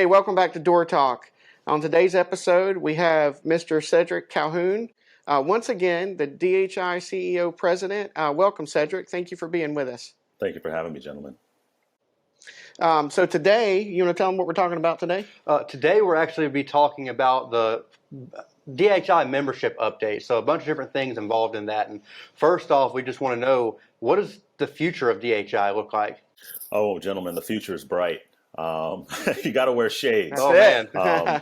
Hey, welcome back to Door Talk. On today's episode, we have Mr. Cedric Calhoun. Once again, the DHI CEO President. Welcome, Cedric. Thank you for being with us. Thank you for having me, gentlemen. So today, you want to tell them what we're talking about today? Today, we're actually be talking about the DHI membership update. So a bunch of different things involved in that. And first off, we just want to know, what does the future of DHI look like? Oh, gentlemen, the future is bright. You got to wear shades. That's it. Man.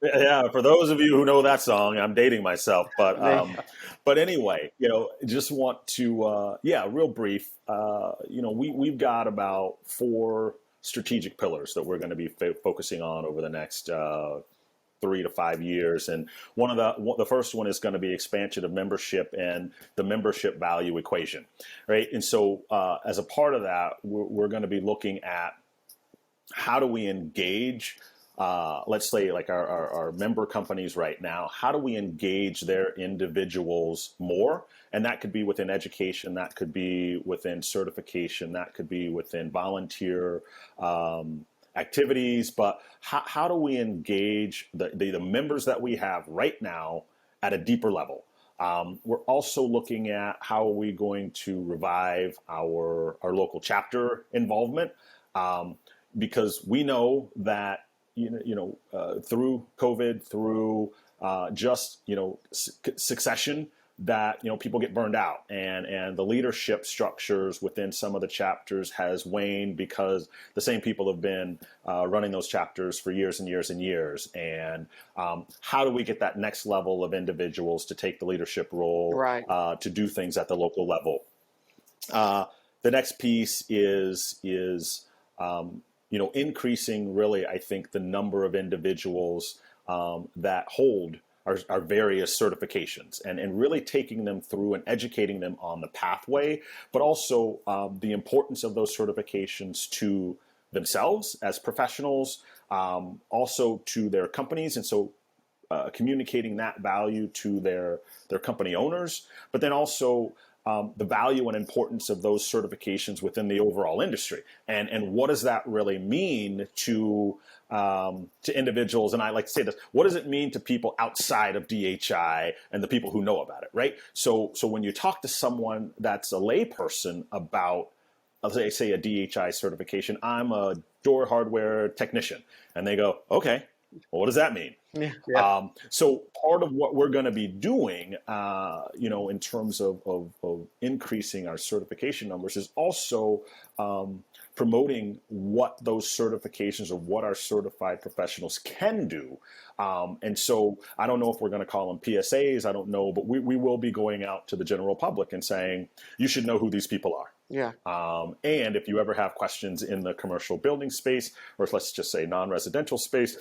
Yeah. For those of you who know that song, I'm dating myself, but anyway, just want to, real brief. We've got about 4 strategic pillars that we're going to be focusing on over the next 3 to 5 years, and the first one is going to be expansion of membership and the membership value equation, right? And so, as a part of that, we're going to be looking at how do we engage, let's say like our member companies right now, how do we engage their individuals more? And that could be within education, that could be within certification, that could be within volunteer activities, but how do we engage the members that we have right now at a deeper level? We're also looking at how are we going to revive our local chapter involvement, because we know that through COVID, through succession, that people get burned out, and the leadership structures within some of the chapters has waned because the same people have been running those chapters for years and years and years. And how do we get that next level of individuals to take the leadership role, Right. To do things at the local level? The next piece is increasing, really, I think, the number of individuals that hold our various certifications, and really taking them through and educating them on the pathway, but also the importance of those certifications to themselves as professionals, also to their companies. And so communicating that value to their company owners, but then also the value and importance of those certifications within the overall industry, and what does that really mean to individuals? And I like to say this: what does it mean to people outside of DHI and the people who know about it, right? So when you talk to someone that's a layperson about, let's say a DHI certification, I'm a door hardware technician, and they go, okay, well, what does that mean? Yeah. So part of what we're going to be doing, in terms of increasing our certification numbers, is also promoting what those certifications or what our certified professionals can do. And so I don't know if we're going to call them PSAs, I don't know, but we will be going out to the general public and saying, you should know who these people are. Yeah. And if you ever have questions in the commercial building space, or let's just say non-residential space,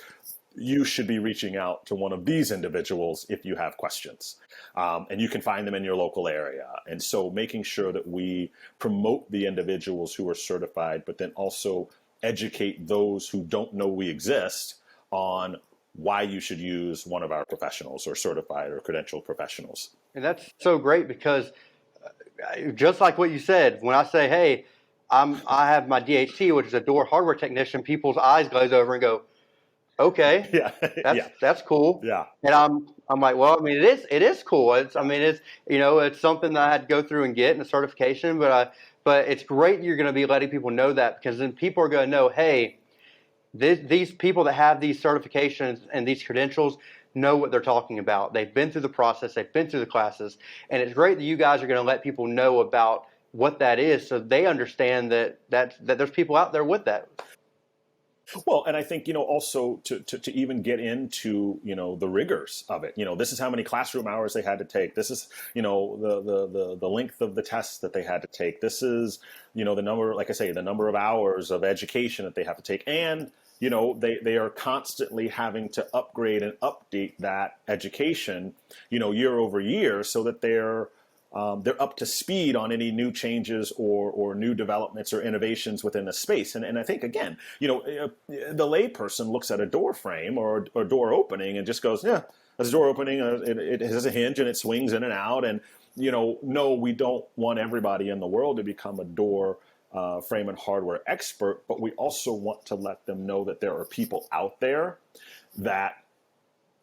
you should be reaching out to one of these individuals if you have questions. And you can find them in your local area. And so making sure that we promote the individuals who are certified, but then also educate those who don't know we exist on why you should use one of our professionals or certified or credentialed professionals. And that's so great, because just like what you said, when I say, hey, I have my DHT, which is a door hardware technician, people's eyes glaze over and go, okay, that's cool. Yeah. And I'm like, well, I mean, it is cool. It's something that I had to go through and get in a certification, but it's great you're going to be letting people know that, because then people are going to know, hey, these people that have these certifications and these credentials know what they're talking about. They've been through the process, they've been through the classes, and it's great that you guys are going to let people know about what that is, so they understand that there's people out there with that. Well, and I think, also to even get into, the rigors of it, this is how many classroom hours they had to take. This is, the length of the tests that they had to take. This is, the number, like I say, the number of hours of education that they have to take. And, they are constantly having to upgrade and update that education, year over year, so that they're up to speed on any new changes or new developments or innovations within the space. And I think, again, the layperson looks at a door frame or door opening and just goes, yeah, that's a door opening. It has a hinge and it swings in and out. And, no, we don't want everybody in the world to become a door frame and hardware expert, but we also want to let them know that there are people out there that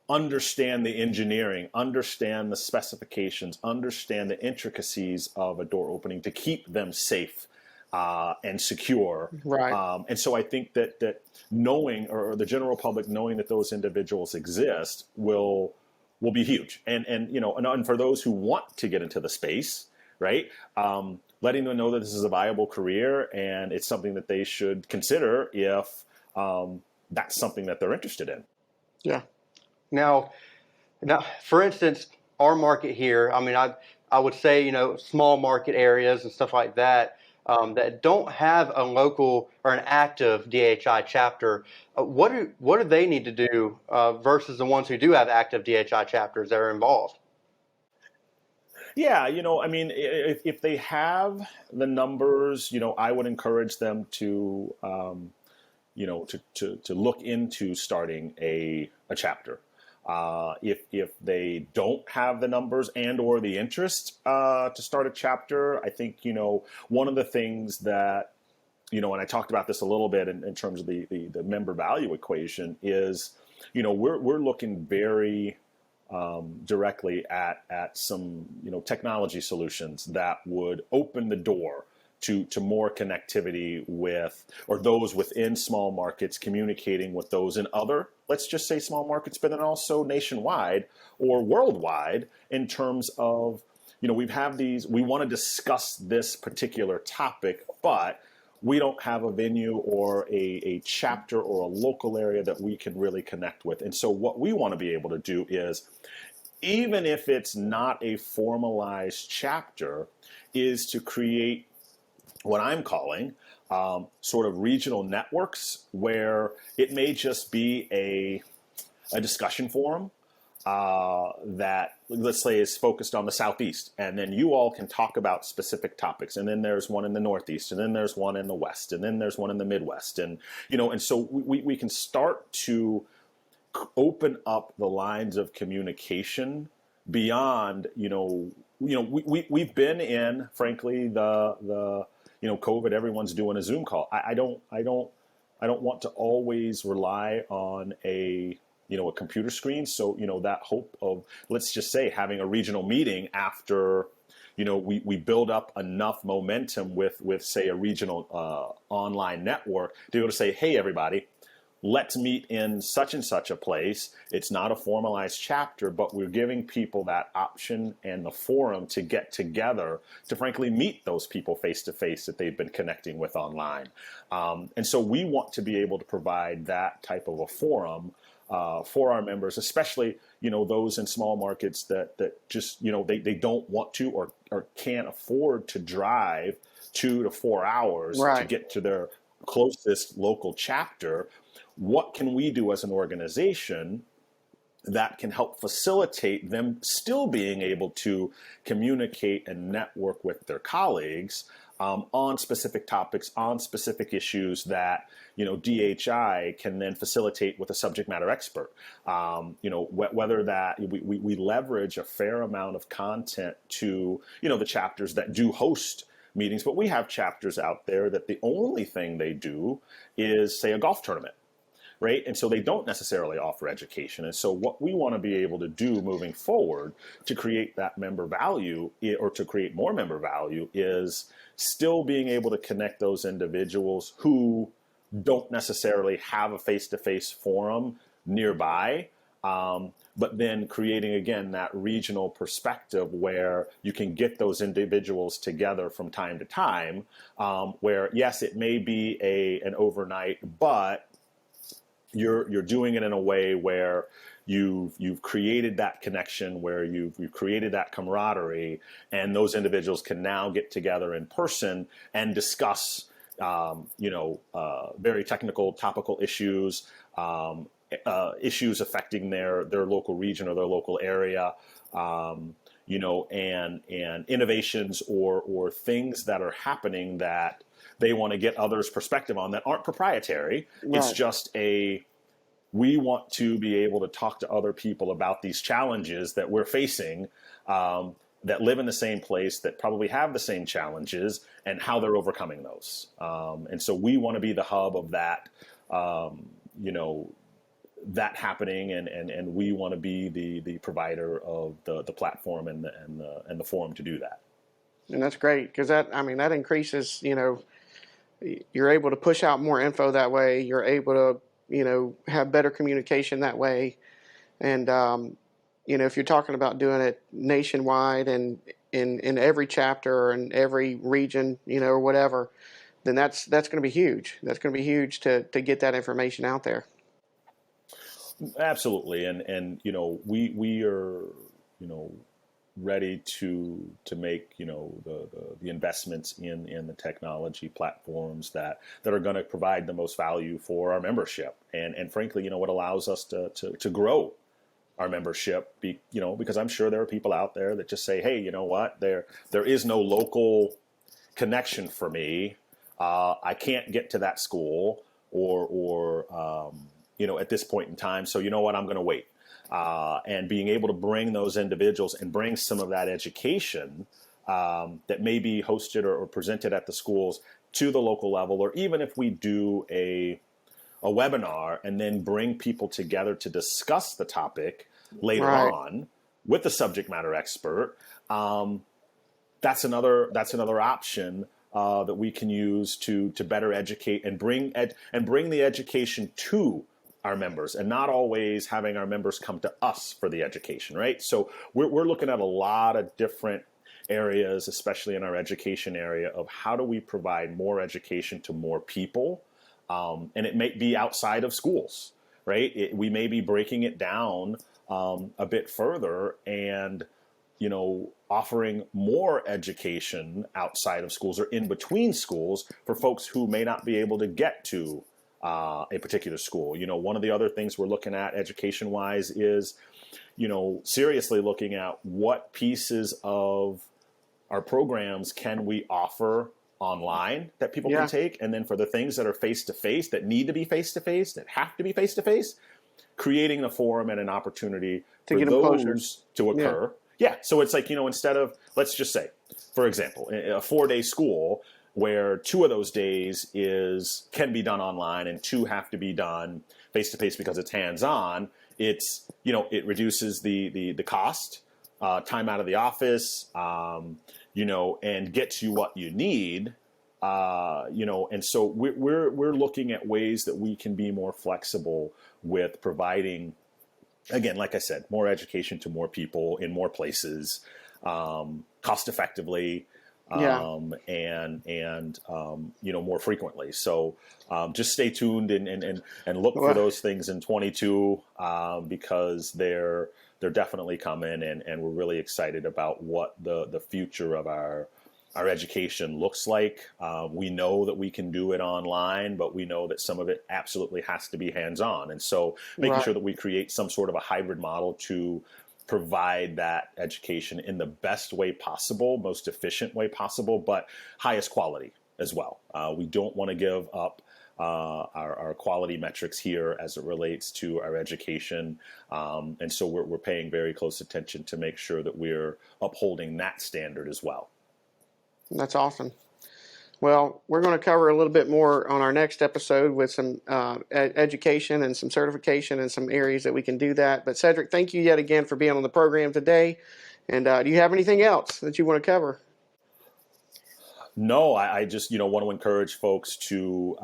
understand the engineering, understand the specifications, understand the intricacies of a door opening to keep them safe and secure. Right. And so I think that knowing, or the general public knowing that those individuals exist will be huge. And for those who want to get into the space, right? Letting them know that this is a viable career and it's something that they should consider if that's something that they're interested in. Yeah. Now, for instance, our market here, I mean, I would say, small market areas and stuff like that, that don't have a local or an active DHI chapter. What do they need to do versus the ones who do have active DHI chapters that are involved? Yeah, I mean, if they have the numbers, I would encourage them to, to look into starting a chapter. If they don't have the numbers and or the interest to start a chapter, I think, one of the things that, and I talked about this a little bit in terms of the member value equation is, we're looking very directly at some, technology solutions that would open the door to more connectivity with, or those within small markets communicating with those in other, let's just say small markets, but then also nationwide or worldwide in terms of, we want to discuss this particular topic, but we don't have a venue or a chapter or a local area that we can really connect with. And so what we want to be able to do is, even if it's not a formalized chapter, is to create what I'm calling sort of regional networks where it may just be a discussion forum that, let's say, is focused on the Southeast, and then you all can talk about specific topics, and then there's one in the Northeast, and then there's one in the West, and then there's one in the Midwest, and and so we can start to open up the lines of communication beyond we've been in, frankly, the COVID, everyone's doing a Zoom call. I don't want to always rely on a computer screen. So, that hope of, let's just say, having a regional meeting after, we build up enough momentum with say, a regional online network to be able to say, hey, everybody, let's meet in such and such a place. It's not a formalized chapter, but we're giving people that option and the forum to get together to frankly meet those people face to face that they've been connecting with online. And so we want to be able to provide that type of a forum for our members, especially, those in small markets that just, they don't want to or can't afford to drive 2 to 4 hours to get to their closest local chapter. What can we do as an organization that can help facilitate them still being able to communicate and network with their colleagues on specific topics, on specific issues that, DHI can then facilitate with a subject matter expert. Whether that we leverage a fair amount of content to, the chapters that do host meetings, but we have chapters out there that the only thing they do is, say, a golf tournament. Right? And so they don't necessarily offer education. And so what we want to be able to do moving forward to create that member value, or to create more member value, is still being able to connect those individuals who don't necessarily have a face-to-face forum nearby, but then creating, again, that regional perspective where you can get those individuals together from time to time, where, yes, it may be an overnight, but you're doing it in a way where you've created that connection, where you've created that camaraderie, and those individuals can now get together in person and discuss very technical, topical issues, issues affecting their local region or their local area, and innovations or things that are happening that they want to get others' perspective on that aren't proprietary. Right. It's just we want to be able to talk to other people about these challenges that we're facing, that live in the same place, that probably have the same challenges, and how they're overcoming those. And so we want to be the hub of that, that happening, and we want to be the provider of the platform and the forum to do that. And that's great, because that increases, you're able to push out more info that way. You're able to, have better communication that way. And, if you're talking about doing it nationwide and in every chapter or in every region, or whatever, then that's going to be huge. That's going to be huge to get that information out there. Absolutely. And we are, ready to make the investments in the technology platforms that are going to provide the most value for our membership, and frankly, what allows us to grow our membership, because I'm sure there are people out there that just say, hey, you know what, there is no local connection for me, I can't get to that school, or at this point in time, so you know what, I'm going to wait. And being able to bring those individuals and bring some of that education that may be hosted or presented at the schools to the local level, or even if we do a webinar and then bring people together to discuss the topic later Right. on with the subject matter expert, that's another option that we can use to better educate and bring the education to our members, and not always having our members come to us for the education, right? So we're looking at a lot of different areas, especially in our education area, of how do we provide more education to more people, and it may be outside of schools, right? We may be breaking it down a bit further, and offering more education outside of schools or in between schools for folks who may not be able to get to a particular school. One of the other things we're looking at education-wise is, seriously looking at what pieces of our programs can we offer online that people can take, and then for the things that are face-to-face, that need to be face-to-face, that have to be face-to-face, creating a forum and an opportunity To for get them closer. those to occur. Yeah. So it's like, instead of, let's just say, for example, a 4-day school where 2 of those days can be done online and 2 have to be done face-to-face because it's hands-on, it reduces the cost, time out of the office, and gets you what you need, and so we're looking at ways that we can be more flexible with providing, again, like I said, more education to more people in more places, cost effectively, and more frequently. So just stay tuned and look for those things in 22, because they're definitely coming, and we're really excited about what the future of our education looks like. We know that we can do it online, but we know that some of it absolutely has to be hands-on. And so making sure that we create some sort of a hybrid model to provide that education in the best way possible, most efficient way possible, but highest quality as well. We don't want to give up our quality metrics here as it relates to our education. And so we're paying very close attention to make sure that we're upholding that standard as well. That's awesome. Well, we're going to cover a little bit more on our next episode with some education and some certification and some areas that we can do that. But Cedric, thank you yet again for being on the program today. And do you have anything else that you want to cover? No, I just want to encourage folks to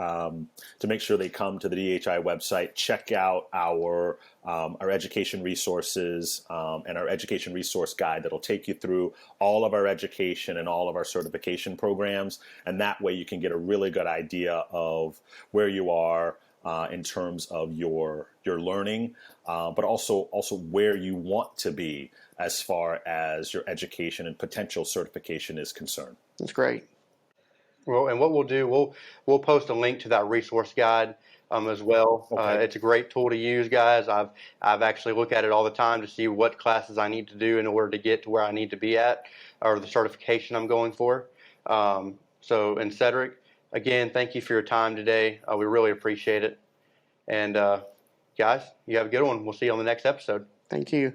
make sure they come to the DHI website, check out our education resources, and our education resource guide that'll take you through all of our education and all of our certification programs, and that way you can get a really good idea of where you are in terms of your learning, but also where you want to be as far as your education and potential certification is concerned. That's great. Well, and what we'll do, we'll post a link to that resource guide as well. Okay. It's a great tool to use, guys. I've actually looked at it all the time to see what classes I need to do in order to get to where I need to be at, or the certification I'm going for. And Cedric, again, thank you for your time today. We really appreciate it. And guys, you have a good one. We'll see you on the next episode. Thank you.